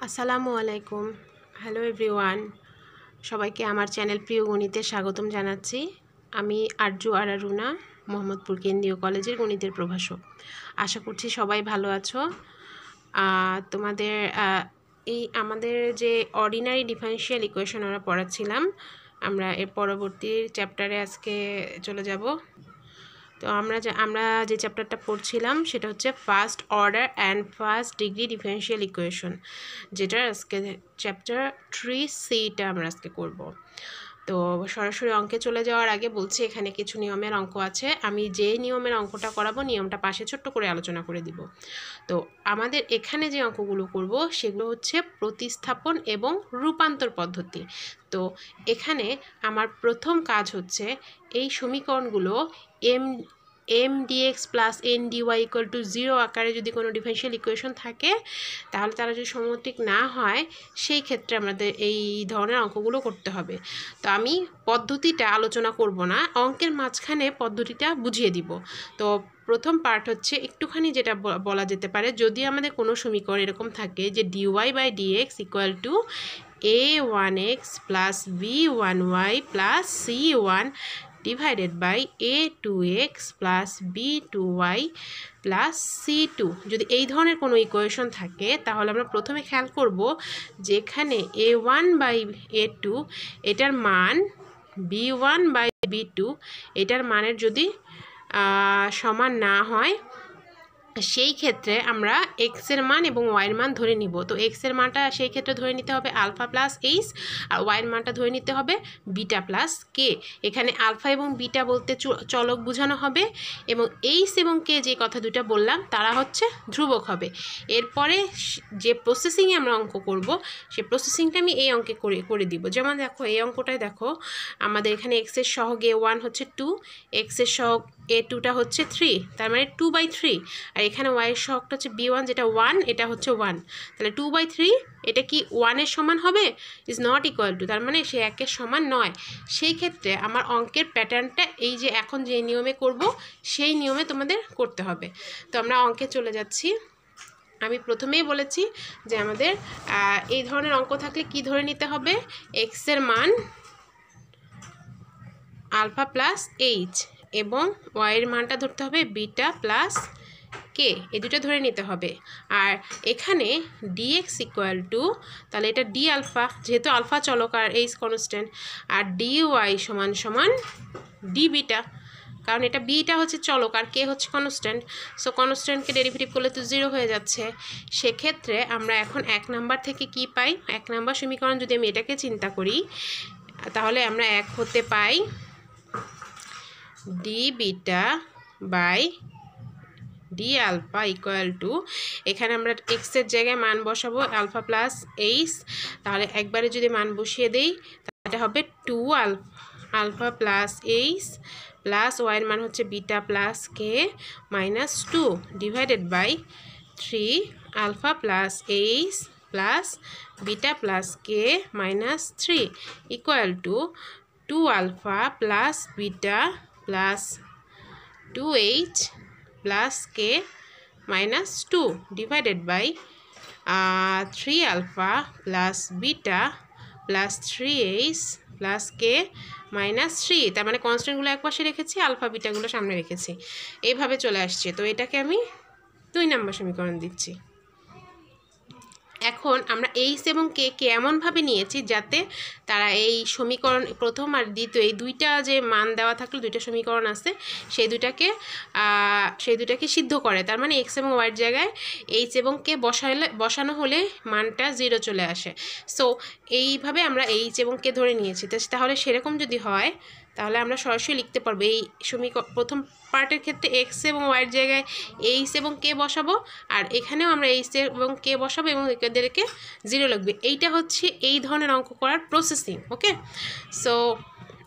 আসসালামু আলাইকুম। Hello everyone, সবাইকে আমার চ্যানেল প্রিয় গণিতে স্বাগতম জানাচ্ছি। আমি আরজু আরারুনা, মোহাম্মদপুর কেন্দ্রীয় কলেজের গণিতের প্রভাষক। আশা করছি সবাই ভালো আছো। তোমাদের আমাদের যে অর্ডিনারি ডিফারেনশিয়াল ইকুয়েশন আমরা পড়াচ্ছিলাম, আমরা এর পরবর্তী চ্যাপ্টারে আজকে চলে যাব। তো আমরা যে চ্যাপ্টারটা পড়ছিলাম সেটা হচ্ছে first order and first degree differential equation, যেটার আজকে চ্যাপ্টার 3C-টা আমরা আজকে করব। তো সরাসরি অঙ্কে চলে যাওয়ার আগে বলছি, এখানে কিছু নিয়মের অঙ্ক আছে। আমি যে নিয়মের অঙ্কটা করাবো নিয়মটা পাশে ছোট্ট করে আলোচনা করে দিব। তো আমাদের এখানে যে অঙ্কগুলো করব সেগুলো হচ্ছে প্রতিস্থাপন এবং রূপান্তর পদ্ধতি। তো এখানে আমার প্রথম কাজ হচ্ছে এই সমীকরণগুলো M dx plus N dy equal to 0 আকারে যদি কোনো ডিফারেনশিয়াল ইকুয়েশন থাকে, তাহলে তারা যদি সমমাত্রিক না হয় সেই ক্ষেত্রে আমাদের এই ধরনের অঙ্কগুলো করতে হবে। তো আমি পদ্ধতিটা আলোচনা করব না, অঙ্কের মাঝখানে পদ্ধতিটা বুঝিয়ে দিব। তো প্রথম পার্ট হচ্ছে একটুখানি যেটা বলা যেতে পারে, যদি আমাদের কোনো সমীকরণ এরকম থাকে যে dy by dx equal to a1x plus b1y plus c1 divided by a2x plus b2y plus c2, যদি এই ধরনের কোনো ইকুয়েশন থাকে তাহলে আমরা প্রথমে খেয়াল করব যেখানে a1 বাই a2 এটার মান b1 বাই b2 এটার মানের যদি সমান না হয়, সেই ক্ষেত্রে আমরা এক্সের মান এবং ওয়াইয়ের মান ধরে নিব। তো এক্সের মানটা সেই ক্ষেত্রে ধরে নিতে হবে আলফা প্লাস এইচ, আর ওয়াইয়ের মানটা ধরে নিতে হবে বিটা প্লাস কে। এখানে আলফা এবং বিটা বলতে চলক বোঝানো হবে, এবং এইচ এবং কে যে কথা দুটা বললাম তারা হচ্ছে ধ্রুবক হবে। এরপরে যে প্রসেসিংয়ে আমরা অঙ্ক করব সেই প্রসেসিংটা আমি এই অঙ্কে করে দিব। যেমন দেখো, এই অঙ্কটায় দেখো আমাদের এখানে এক্সের সহগ a1 হচ্ছে 2, এক্সের সহগ a2টা হচ্ছে 3, তার মানে 2/3। আর এখানে ওয়াইয়ের সহগটা হচ্ছে b1 যেটা 1, এটা হচ্ছে 1, তাহলে 2/3 এটা কি 1-এর সমান হবে? ইজ নট ইকুয়াল টু, তার মানে সে 1-এর সমান নয়। সেই ক্ষেত্রে আমার অঙ্কের প্যাটার্নটা এই যে এখন যে নিয়মে করব সেই নিয়মে তোমাদের করতে হবে। তো আমরা অঙ্কে চলে যাচ্ছি। আমি প্রথমেই বলেছি যে আমাদের এই ধরনের অঙ্ক থাকলে কি ধরে নিতে হবে, এক্সের মান আলফা প্লাস এইচ এবং ওয়াইয়ের মানটা ধরতে হবে বিটা প্লাস কে, এই দুটো ধরে নিতে হবে। আর এখানে ডিএক্স ইকুয়াল টু, তাহলে এটা ডি আলফা, যেহেতু আলফা চলক আর এইচ কনস্ট্যান্ট, আর ডি ওয়াই সমান সমান ডি বিটা, কারণ এটা বিটা হচ্ছে চলক আর কে হচ্ছে কনস্ট্যান্ট। সো কনস্ট্যান্টকে ডেরিভেটিভ করলে তো 0 হয়ে যাচ্ছে। সেক্ষেত্রে আমরা এখন 1 নাম্বার থেকে কি পাই, 1 নাম্বার সমীকরণ যদি আমি এটাকে চিন্তা করি তাহলে আমরা 1 হতে পাই d beta by d alpha equal to, এখানে আমরা এক্সের জায়গায় মান বসাবো আলফা প্লাস এইচ, তাহলে একবারে যদি মান বসিয়ে দেই তাহলে এটা হবে 2 আলফা প্লাস এইচ প্লাস ওয়াইয়ের মান হচ্ছে beta plus k minus 2 divided by 3 alpha plus h plus beta plus k minus 3 equal to 2 alpha plus beta plus 2h plus k minus 2 divided by 3 alpha plus beta plus 3h plus k minus 3, তার মানে কনস্ট্যান্টগুলো এক পাশে রেখেছি, alpha বিটাগুলো সামনে রেখেছি, এইভাবে চলে আসছে। তো এটাকে আমি 2 নম্বর সমীকরণ দিচ্ছি। এখন আমরা এইচ এবং কে এমনভাবে নিয়েছি যাতে তারা এই সমীকরণ প্রথম আর দ্বিতীয় এই দুইটা যে মান দেওয়া থাকলে দুইটা সমীকরণ আছে সেই দুটাকে সিদ্ধ করে। তার মানে এক্স এবং ওয়াইয়ের জায়গায় এইচ এবং কে বসানো হলে মানটা 0 চলে আসে। সো এইভাবে আমরা এইচ এবং কে ধরে নিয়েছি। তাহলে সেরকম যদি হয় তাহলে আমরা সরাসরি লিখতে পারবো এই প্রথম পার্টের ক্ষেত্রে এক্স এবং ওয়াইয়ের জায়গায় এইচ এবং কে বসাবো, আর এখানেও আমরা এইচ এবং কে বসাবো এবং এদেরকে 0 লিখবে। এইটা হচ্ছে এই ধরনের অঙ্ক করার প্রসেসিং। ওকে, সো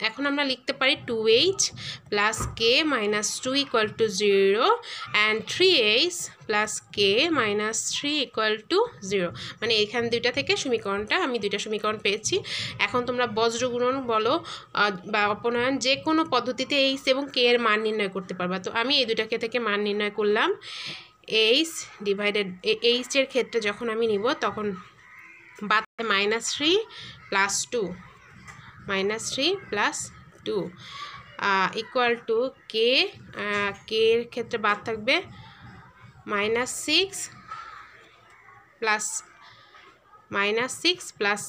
এখন আমরা লিখতে পারি 2h plus k minus 2 equal to 0 and 3h plus k minus 3 equal to 0। মানে এখান দুইটা থেকে সমীকরণটা আমি দুইটা সমীকরণ পেয়েছি। এখন তোমরা বজ্রগুণন বলো বা অপনয়ন যে কোনো পদ্ধতিতে এইচ এবং কে এর মান নির্ণয় করতে পারবা। তো আমি এই দুটাকে থেকে মান নির্ণয় করলাম। এইচ ডিভাইডেড এইচের ক্ষেত্রে যখন আমি নিব তখন বাতে -3 + 2 -3 + 2 ইকুয়াল টু কে এর ক্ষেত্রে বাদ থাকবে -6 +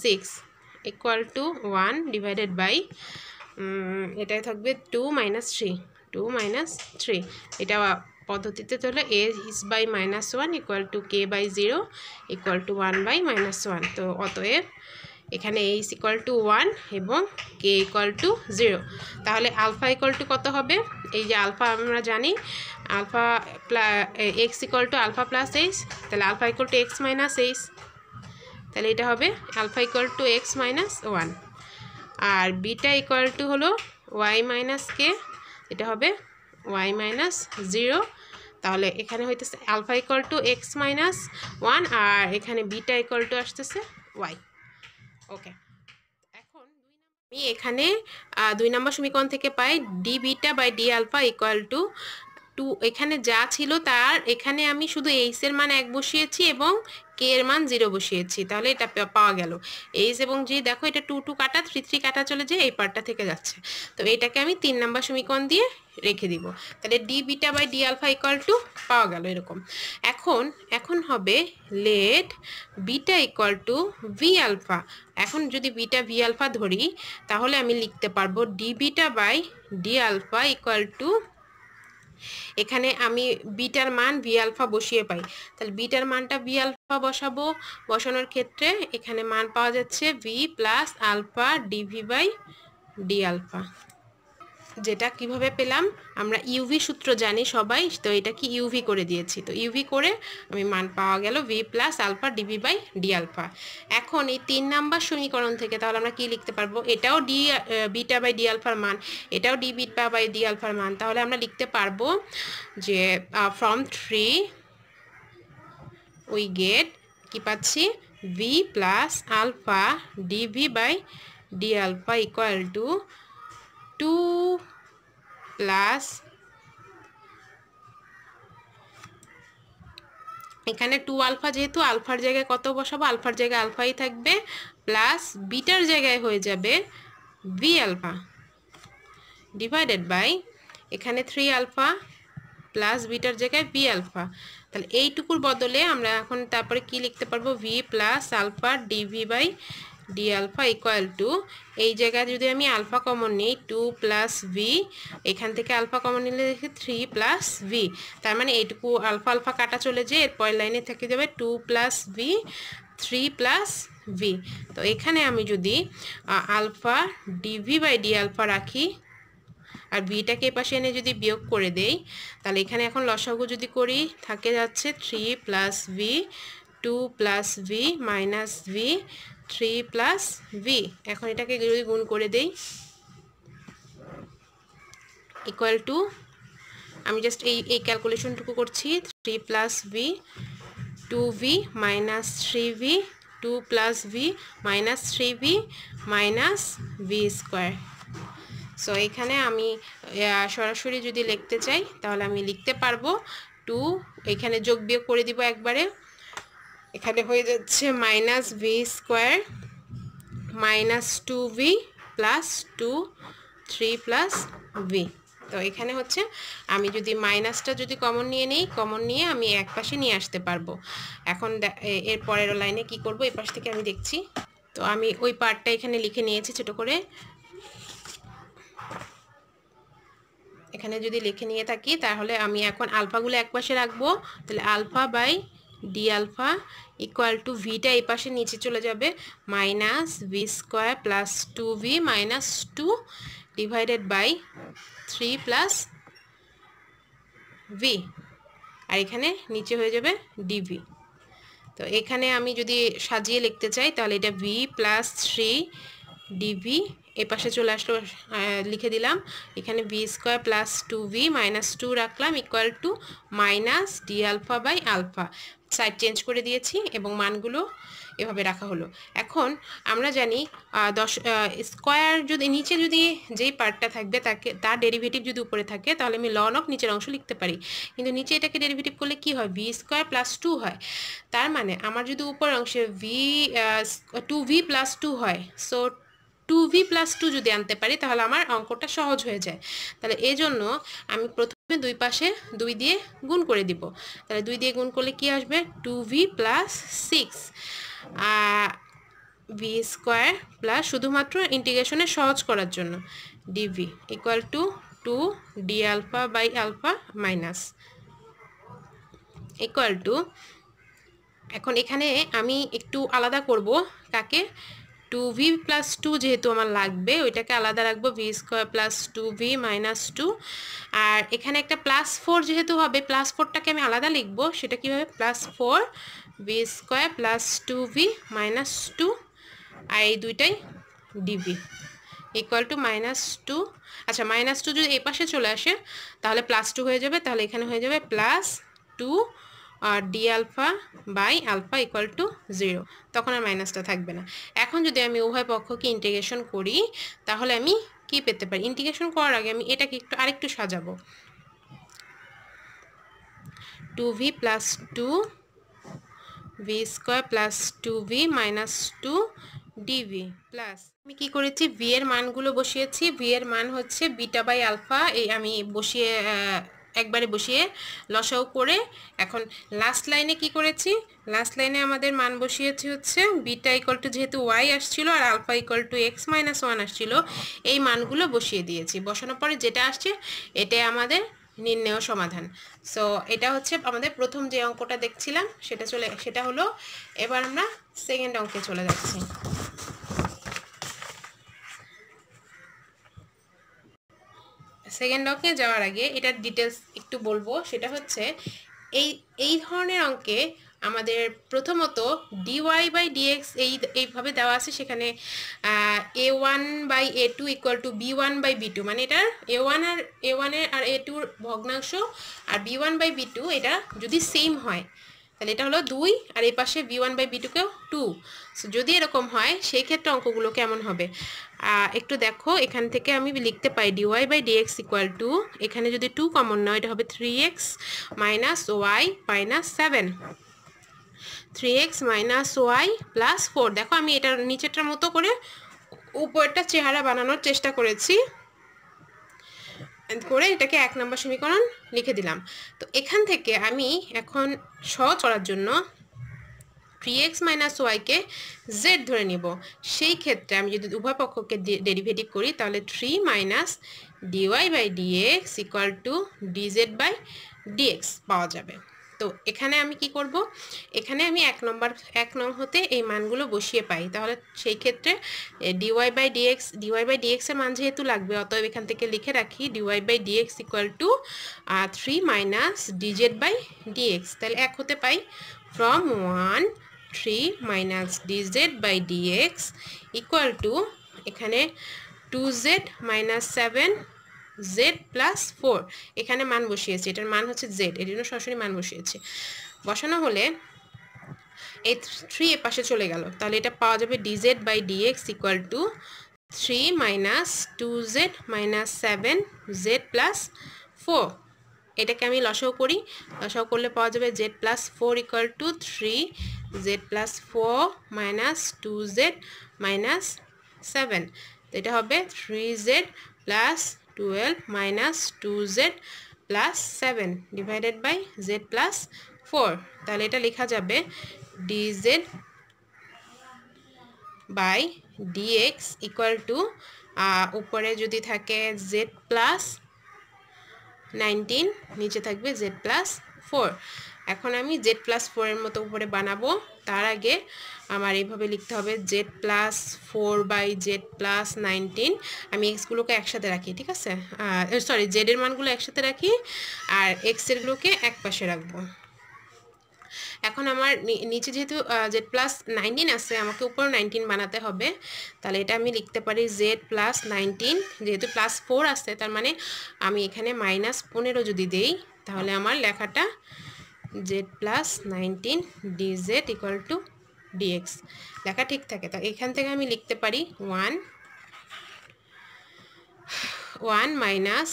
6 ইকুয়াল টু 1 ডিভাইডেড বাই এটাই থাকবে 2 - 3 এটা পদ্ধতিতে তাহলে a is by -1 equal two k by 0 equal to 1 by -1। তো অতএব এখানে a is equal to 1 এবং k equal to 0। তাহলে আলফা ইকুয়াল টু কত হবে? এই যে আলফা আমরা জানি alpha x equal to alpha plus h, তাহলে alpha equal to x minus h, তাহলে এটা হবে alpha equal to x minus 1। আর বিটা ইকুয়াল টু হলো y মাইনাস কে, এটা হবে y মাইনাস 0। তাহলে এখানে হইতেছে alpha equal to x minus 1 আর এখানে বিটা ইকুয়াল টু আসতেছে y। ওকে, এখন আমি এখানে 2 নম্বর সমীকরণ থেকে পাই d beta by d alpha equal to 2। এখানে যা ছিল তার এখানে আমি শুধু এইচ এর মান 1 বসিয়েছি এবং কে এর মান 0 বসিয়েছি, তাহলে এটা পাওয়া গেল। এইচ এবং জি দেখো এটা 2 2 কাটা 3 3 কাটা চলে যায়, এই পার্টটা থেকে যাচ্ছে। তো এটাকে আমি 3 নম্বর সমীকরণ দিয়ে রেখে দিব, তাহলে d beta by d alpha equal to পাওয়া গেল এরকম। এখন হবে let beta equal to v alpha. এখন যদি বিটা ভি আলফা ধরি তাহলে আমি লিখতে পারবো d beta by d alpha equal to, এখানে আমি বিটার মান ভি আলফা বসিয়ে পাই, তাহলে বিটার মানটা ভি আলফা বসাবো। বসানোর ক্ষেত্রে এখানে মান পাওয়া যাচ্ছে v plus alpha dv by d alpha. যেটা কিভাবে পেলাম? আমরা ইউভি সূত্র জানি সবাই, তো এটা কি ইউভি করে দিয়েছি, তো ইউভি করে আমি মান পাওয়া গেল v plus alpha dv by d alpha. এখন এই 3 নাম্বার সমীকরণ থেকে তাহলে আমরা কি লিখতে পারবো? এটাও ডি বিটা বাই ডি আলফার মান, এটাও ডি বিটা বাই ডি আলফার মান, তাহলে আমরা লিখতে পারবো যে ফ্রম 3 উই গেট কি পাচ্ছি v plus alpha dv by d alpha equal to 2 plus, এখানে 2 আলফা, যেহেতু আলফার জায়গায় কত বসাবো? আলফার জায়গায় আলফাই থাকবে, প্লাস বিটার জায়গায় হয়ে যাবে ভি আলফা ডিভাইডেড বাই এখানে 3 আলফা প্লাস বিটার জায়গায় ভি আলফা। তাহলে এইটুকুর বদলে আমরা এখন তারপরে কি লিখতে পারবো? V plus alpha dv by d alpha equal to, এই জায়গায় যদি আমি আলফা কমন নিই 2 প্লাস ভি, এখান থেকে আলফা কমন নিলে দেখি 3 প্লাস ভি, তার মানে এইটুকু আলফা আলফা কাটা চলে যায়, এরপর লাইনে থেকে যাবে 2 প্লাস ভি 3 প্লাস ভি। তো এখানে আমি যদি alpha dv by d alpha রাখি আর বিটাকে এই পাশে এনে যদি বিয়োগ করে দেই, তাহলে এখানে এখন লসাগু যদি করি থাকে যাচ্ছে 3 plus V 2 plus V minus V 3 plus V. এখন এটাকে যদি গুণ করে দেই ইকুয়াল টু, আমি জাস্ট এই ক্যালকুলেশনটুকু করছি, 3 plus V 2v minus 3v 2 plus V minus 3v minus v square. So এখানে আমি সরাসরি যদি লিখতে চাই তাহলে আমি লিখতে পারবো 2, এখানে যোগ বিয়োগ করে দিব একবারে, এখানে হয়ে যাচ্ছে minus v square minus 2v plus 2 3 plus V. তো এখানে হচ্ছে আমি যদি মাইনাসটা যদি কমন নিয়ে নিই, কমন নিয়ে আমি এক পাশে নিয়ে আসতে পারবো। এখন এর পরের লাইনে কি করব? এই পাশ থেকে আমি দেখছি, তো আমি ওই পার্টটা এখানে লিখে নিয়েছি ছোট করে। এখানে যদি লিখে নিয়ে থাকি তাহলে আমি এখন আলফাগুলো এক পাশে রাখবো, তাহলে alpha by d alpha equal to beta এই পাশে নিচে চলে যাবে minus v square plus 2v minus 2 divided by 3 plus v, আর এখানে নিচে হয়ে যাবে ডিভি। তো এখানে আমি যদি সাজিয়ে লিখতে চাই তাহলে এটা ভি প্লাস 3 ডিভি এই পাশে চলে আসলো, লিখে দিলাম এখানে V square plus 2v minus 2 রাখলাম equal to minus d alpha by alpha. Side change করে দিয়েছি এবং মানগুলো এভাবে রাখা হলো। এখন আমরা জানি স্কোয়ার যদি নিচে যদি যেই পার্টটা থাকবে তার ডেরিভেটিভ যদি উপরে থাকে তাহলে আমি লন অফ নিচের অংশ লিখতে পারি, কিন্তু নিচে এটাকে ডেরিভেটিভ করলে কি হয়, ভি স্কোয়ার প্লাস 2 হয়। তার মানে আমার যদি উপর অংশে 2v প্লাস 2 হয়, সো 2v প্লাস 2 যদি আনতে পারি তাহলে আমার অঙ্কটা সহজ হয়ে যায়। তাহলে এই জন্য আমি প্রথমে দুই পাশে 2 দিয়ে গুণ করে দিব। তাহলে 2 দিয়ে গুণ করলে কি আসবে, 2v plus 6 V square plus শুধুমাত্র ইন্টিগ্রেশনে সহজ করার জন্য dv equal to 2 d alpha by alpha minus equal to, এখন এখানে আমি একটু আলাদা করব কাকে, 2v প্লাস 2 যেহেতু আমার লাগবে ওইটাকে আলাদা রাখবো, V square plus 2v minus 2। আর এখানে একটা প্লাস 4 যেহেতু হবে, প্লাস 4টাকে আমি আলাদা লিখবো, সেটা কীভাবে, plus 4 V square plus 2v minus 2 আর এই দুইটাই ডিভি ইকুয়াল টু মাইনাস 2। আচ্ছা, মাইনাস 2 যদি এই পাশে চলে আসে তাহলে প্লাস 2 হয়ে যাবে, তাহলে এখানে হয়ে যাবে প্লাস 2 আর d alpha by alpha equal to 0, তখন আর মাইনাসটা থাকবে না। এখন যদি আমি উভয় পক্ষকে ইন্টিগ্রেশন করি তাহলে আমি কি পেতে পারি, ইন্টিগ্রেশন করার আগে আমি এটাকে একটু আরেকটু সাজাবো, 2v plus 2 v square plus 2v minus 2 dv plus, আমি কি করেছি, ভি এর মানগুলো বসিয়েছি। ভি এর মান হচ্ছে বিটা বাই আলফা, এই আমি বসিয়ে একবারে বসিয়ে লসাও করে, এখন লাস্ট লাইনে কি করেছি, লাস্ট লাইনে আমাদের মান বসিয়েছি হচ্ছে বিটা ইকুয়াল টু, যেহেতু ওয়াই আসছিল আর alpha equal to x minus 1 আসছিল, এই মানগুলো বসিয়ে দিয়েছি। বসানোর পরে যেটা আসছে এটাই আমাদের নির্ণেয় সমাধান। সো এটা হচ্ছে আমাদের প্রথম যে অঙ্কটা দেখছিলাম সেটা হলো। এবার আমরা সেকেন্ড অঙ্কে চলে যাচ্ছি। সেকেন্ড অঙ্কে যাওয়ার আগে এটার ডিটেলস একটু বলবো, সেটা হচ্ছে এই ধরনের অঙ্কে আমাদের প্রথমত ডিওয়াই বাই ডিএক্স এইভাবে দেওয়া আছে, সেখানে a1 by a2 equal to b1 by b2, মানে এটার a1 আর a2 ভগ্নাংশ আর b1 বাই b2 এটা যদি সেম হয় তাহলে এটা হলো 2, আর এই পাশে b1 বাই b2কেও 2। সো যদি এরকম হয় সেই ক্ষেত্রে অঙ্কগুলো কেমন হবে একটু দেখো, এখান থেকে আমি লিখতে পাই dy by dx equal to, এখানে যদি 2 কমন নাও এটা হবে 3x minus y minus 7, 3x minus y plus 4। দেখো আমি এটার নিচেরটার মতো করে উপরটা চেহারা বানানোর চেষ্টা করেছি, করে এটাকে 1 নম্বর সমীকরণ লিখে দিলাম। তো এখান থেকে আমি এখন সহজ করার জন্য 3x মাইনাস ওয়াইকে জেড ধরে নিব। সেই ক্ষেত্রে আমি যদি উভয় পক্ষকে ডেরিভেটিভ করি তাহলে 3 minus dy by dx equal to dz by dx পাওয়া যাবে। তো এখানে আমি কি করব, এখানে আমি 1 নং হতে এই মানগুলো বসিয়ে পাই, তাহলে সেই ক্ষেত্রে ডিওয়াই বাই ডিএক্স এর মান যেহেতু লাগবে, অতএব এখান থেকে লিখে রাখি dy by dx equal to 3 minus dz by dx. তাহলে 1 হতে পাই from 1 3 minus dz by dx equal to, এখানে 2z মাইনাস 7 z প্লাস 4, এখানে মান বসিয়েছি, এটার মান হচ্ছে z, এর জন্য সরাসরি মান বসিয়েছি। বসানো হলে এই 3 এর পাশে চলে গেল, তাহলে এটা পাওয়া যাবে dz by dx equal to 3 minus 2z minus 7z plus 4। এটাকে আমি লসাও করি, লসাও করলে পাওয়া যাবে z plus 4 equal to 3z plus 4 minus 2z minus 7, তো এটা হবে 3z plus 12 minus 2z plus 7 divided by z plus 4। তাহলে এটা লেখা যাবে dz by dx equal to, উপরে যদি থাকে z প্লাস 19, নিচে থাকবে z প্লাস 4। এখন আমি z প্লাস 4 এর মতো উপরে বানাবো, তার আগে আমার এইভাবে লিখতে হবে z plus 4 by z plus 19। আমি এক্সগুলোকে একসাথে রাখি, ঠিক আছে, সরি z এর মানগুলো একসাথে রাখি আর এক্স এরগুলোকে এক পাশে রাখবো। এখন আমার নিচে যেহেতু জেড প্লাস 19 আছে, আমাকে উপরে 19 বানাতে হবে। তাহলে এটা আমি লিখতে পারি জেড প্লাস 19, যেহেতু প্লাস 4 আছে তার মানে আমি এখানে -15 যদি দেই তাহলে আমার লেখাটা z plus 19 dz equal to dx লেখা ঠিক থাকে। তো এখান থেকে আমি লিখতে পারি 1 minus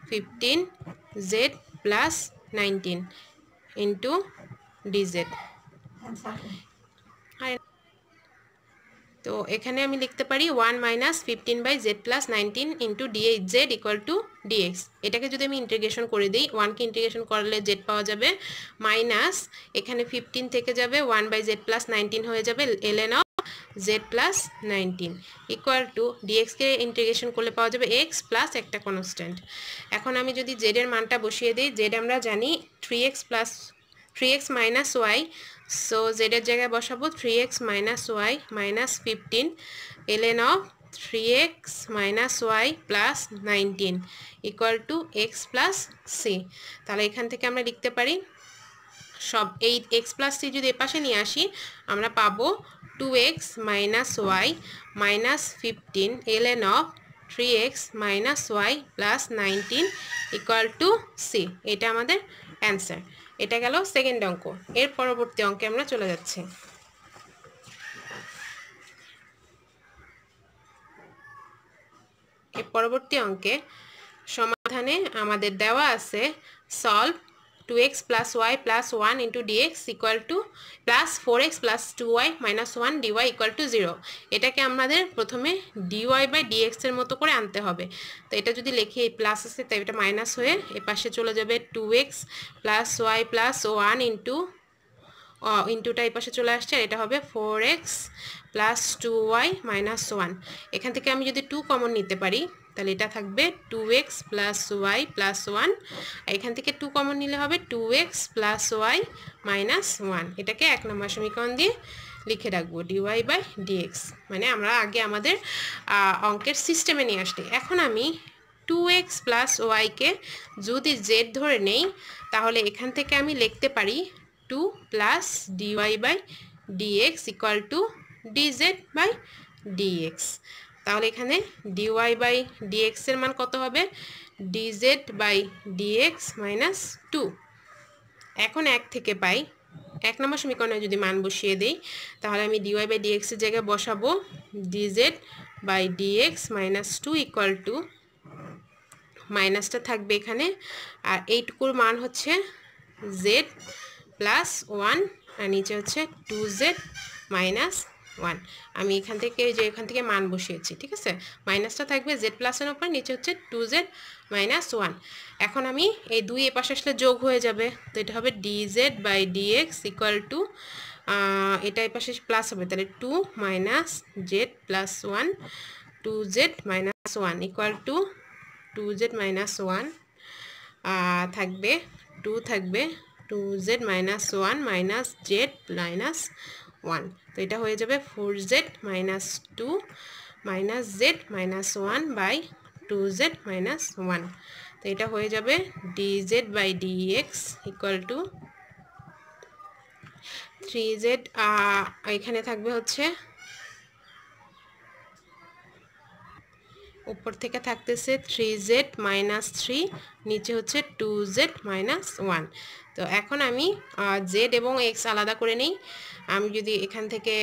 15 z plus 19 into dz. তো এখানে আমি লিখতে পারি 1 minus 15 by z plus 19 into z equal to dx. এটাকে যদি আমি ইন্টিগ্রেশন করে দিই, 1কে ইন্টিগ্রেশন করলে জেড পাওয়া যাবে, মাইনাস এখানে 15 থেকে যাবে 1 বাই জেড প্লাস 19 হয়ে যাবে ln of z plus 19 equal to ডিএক্সকে ইন্টিগ্রেশন করলে পাওয়া যাবে এক্স প্লাস একটা কনস্ট্যান্ট। এখন আমি যদি জেডের মানটা বসিয়ে দিই, জেড আমরা জানি 3x মাইনাস ওয়াই, সো জেডের জায়গায় বসাবো 3x minus y minus 15 ln of 3x minus y plus 19 equal to x plus c. তাহলে এখান থেকে আমরা লিখতে পারি সব এই এক্স প্লাস সি যদি এপাশে নিয়ে আসি আমরা পাবো 2x minus y minus 15 ln of 3x minus y plus 19 equal to c. এটা আমাদের অ্যান্সার। এটা গেল সেকেন্ড অঙ্ক। এর পরবর্তী অঙ্কে আমরা চলে যাচ্ছি। এর পরবর্তী অঙ্কে সমাধানে আমাদের দেওয়া আছে solve 2x plus y plus 1 into dx equal to plus 4x plus 2y minus 1 dy equal to 0। এটাকে আমাদের প্রথমে ডিওয়াই বাই ডিএক্সের মতো করে আনতে হবে। তো এটা যদি লিখি এই প্লাস আছে তাই এটা মাইনাস হয়ে এ পাশে চলে যাবে 2x প্লাস ওয়াই প্লাস 1 ইন্টুটা এই পাশে চলে আসছে, এটা হবে 4x প্লাস 2y মাইনাস 1। এখান থেকে আমি যদি 2 কমন নিতে পারি তাহলে এটা থাকবে 2x প্লাস ওয়াই প্লাস 1, এখান থেকে 2 কমন নিলে হবে 2x প্লাস ওয়াই মাইনাস 1। এটাকে 1 নম্বর সমীকরণ দিয়ে লিখে রাখবো ডিওয়াই বাই ডিএক্স। মানে আমরা আগে আমাদের অঙ্কের সিস্টেমে নিয়ে আসছি। এখন আমি 2x প্লাস ওয়াইকে যদি জেড ধরে নেই তাহলে এখান থেকে আমি লিখতে পারি 2 plus dy by dx equal to dz by dx. তাহলে এখানে ডিওয়াই বাই ডিএক্স এর মান কত হবে? Dz by dx minus 2। এখন 1 থেকে পাই 1 নম্বর সমীকরণে যদি মান বসিয়ে দেই তাহলে আমি ডিওয়াই বাই ডিএক্স এর জায়গায় বসাবো dz by dx minus 2 equal to মাইনাসটা থাকবে এখানে, আর এইটুকুর মান হচ্ছে জেড প্লাস 1 আর নিচে হচ্ছে 2z মাইনাস 1। আমি এখান থেকে মান বসিয়েছি, ঠিক আছে। মাইনাসটা থাকবে জেড প্লাসের উপর, নিচে হচ্ছে 2z মাইনাস 1। এখন আমি এই 2 এ পাশে আসলে যোগ হয়ে যাবে, তো এটা হবে dz by dx equal to এটা এই পাশে প্লাস হবে তাহলে 2 minus z plus 1 2z minus 1 equal to 2z minus 1 থাকবে 2 থাকবে 2z minus 1 minus z minus 1। তো এটা হয়ে যাবে 4z minus 2 minus z minus 1 by 2z minus 1। তো এটা হয়ে যাবে dz by dx equal to 3z, এখানে থাকবে হচ্ছে উপর থেকে থাকতেছে 3z মাইনাস 3, নিচে হচ্ছে 2z মাইনাস 1। তো এখন আমি z এবং x আলাদা করে নিই। আমি যদি এখান থেকে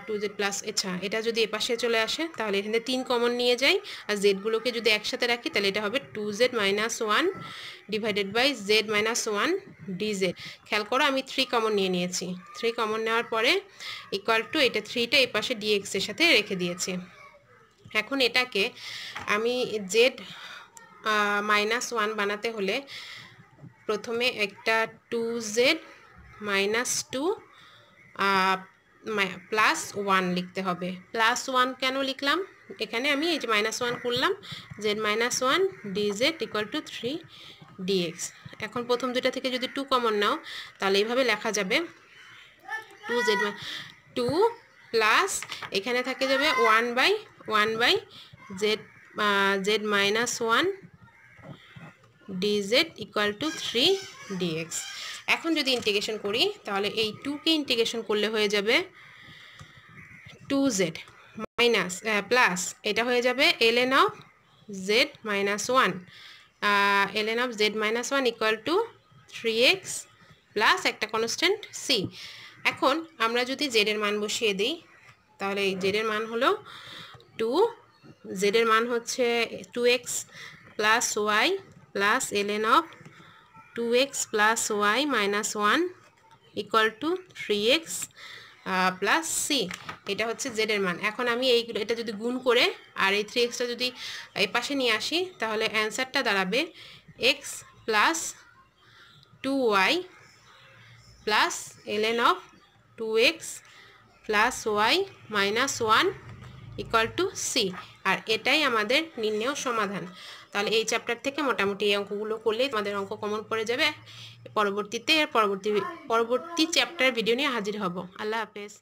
2z প্লাস এটা যদি এপাশে চলে আসে তাহলে এখানে 3 কমন নিয়ে যাই, আর জেডগুলোকে যদি একসাথে রাখি তাহলে এটা হবে 2z minus 1 divided by z minus 1 dz। খেয়াল করো আমি 3 কমন নিয়ে নিয়েছি, 3 কমন নেওয়ার পরে ইকুয়াল টু এটা 3টা এই পাশে dx এর সাথে রেখে দিয়েছি। এখন এটাকে আমি জেড মাইনাস 1 বানাতে হলে প্রথমে একটা 2z মাইনাস 2 প্লাস 1 লিখতে হবে। প্লাস 1 কেন লিখলাম? এখানে আমি এই যে মাইনাস 1 করলাম, z minus 1 dz equal to 3 dx. এখন প্রথম দুইটা থেকে যদি 2 কমন নাও তাহলে এইভাবে লেখা যাবে 2z 2 প্লাস এখানে থাকে যাবে 1 by z minus 1 dz equal to 3 dx. এখন যদি ইন্টিগ্রেশন করি তাহলে এই 2কে ইন্টিগ্রেশন করলে হয়ে যাবে 2z মাইনাস প্লাস এটা হয়ে যাবে ln of z minus 1 ln of z minus 1 equal to 3x plus একটা কনস্ট্যান্ট c। এখন আমরা যদি z এর মান বসিয়ে দিই তাহলে z এর মান হলো 2, z এর মান হচ্ছে 2x plus y plus ln of 2x plus y minus 1 equal to 3x plus সি। এটা হচ্ছে z এর মান। এখন আমি এইগুলো এটা যদি গুণ করে আর এই 3xটা যদি এই পাশে নিয়ে আসি তাহলে অ্যান্সারটা দাঁড়াবে x plus 2y plus ln of 2x plus y minus 1 equal to c. আর এটাই আমাদের নির্ণেয় সমাধান। তাহলে এই চ্যাপ্টার থেকে মোটামুটি এই অঙ্কগুলো করলে তোমাদের অঙ্ক কমন পড়ে যাবে। পরবর্তী চ্যাপ্টার ভিডিও নিয়ে হাজির হব। আল্লাহ হাফেজ।